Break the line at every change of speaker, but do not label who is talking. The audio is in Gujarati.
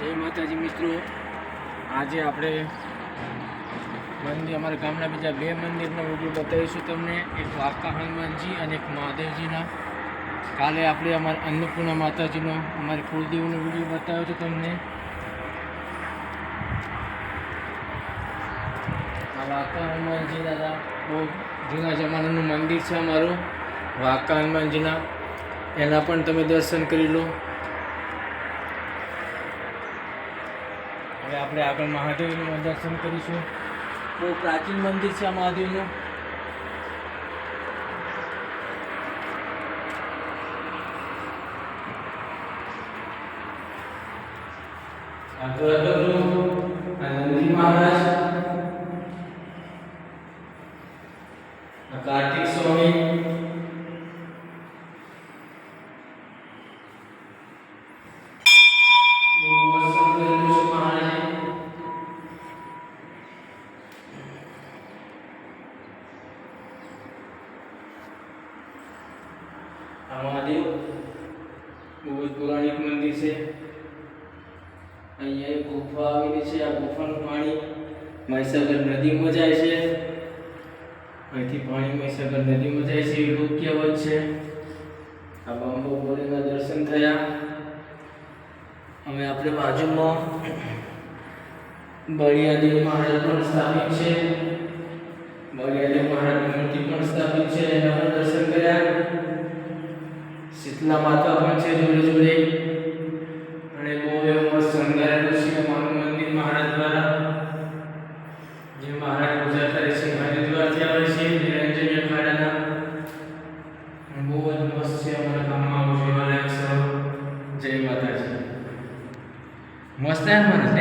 જય માતાજી મિત્રો, આજે આપણે મંદિર અમારા ગામના બીજા બે મંદિરના વિડીયો બતાવીશું તમને. એક વાંકા હનુમાનજી અને એક મહાદેવજીના. કાલે આપણે અમારા અન્નપૂર્ણા માતાજીનો અમારી કુળદેવીનો વિડીયો બતાવ્યો હતો તમને. આ વાંકા હનુમાનજી દાદા બહુ જૂના જમાનાનું મંદિર છે અમારું વાંકા હનુમાનજીના. એના પણ તમે દર્શન કરી લો. હવે આપણે આગળ મહાદેવનું દર્શન કરીશું. બહુ પ્રાચીન મંદિર છે આ મહાદેવનું. નંદી મહારાજ, કાર્તિક સ્વામી, મહાદેવ બહુ જ પૌરાણિક મંદિર છે. અહીંયા એક ગુફા આવેલી છે. આ ગુફાનું પાણી મહીસાગર નદીમાં જાય છે. અહીંથી પાણી મહીસાગર નદીમાં જાય છે એવી લોક કહેવત છે. આ બાંબો ભોલેના દર્શન થયા. હવે આપણે બાજુમાં બળિયાદેવ મહારાજ પણ સ્થાપિત છે. બળિયાદેવ મહારાજની મૂર્તિ પણ સ્થાપિત છે. એના પણ દર્શન કર્યા. શીતલા માતા પણ છે જોડે જોડે. અને બહુ એવું મસ્ત શણગારેલું છે અમારું મંદિર મહારાજ દ્વારા. જે મહારાજ પૂજા કરે છે હરિદ્વારથી આવે છે નિરંજન અખાડાના. બહુ જ મસ્ત છે. અમારા ગામમાં જોવાલાયક સ્થળ. જય માતાજી. મસ્ત છે મહારાજ.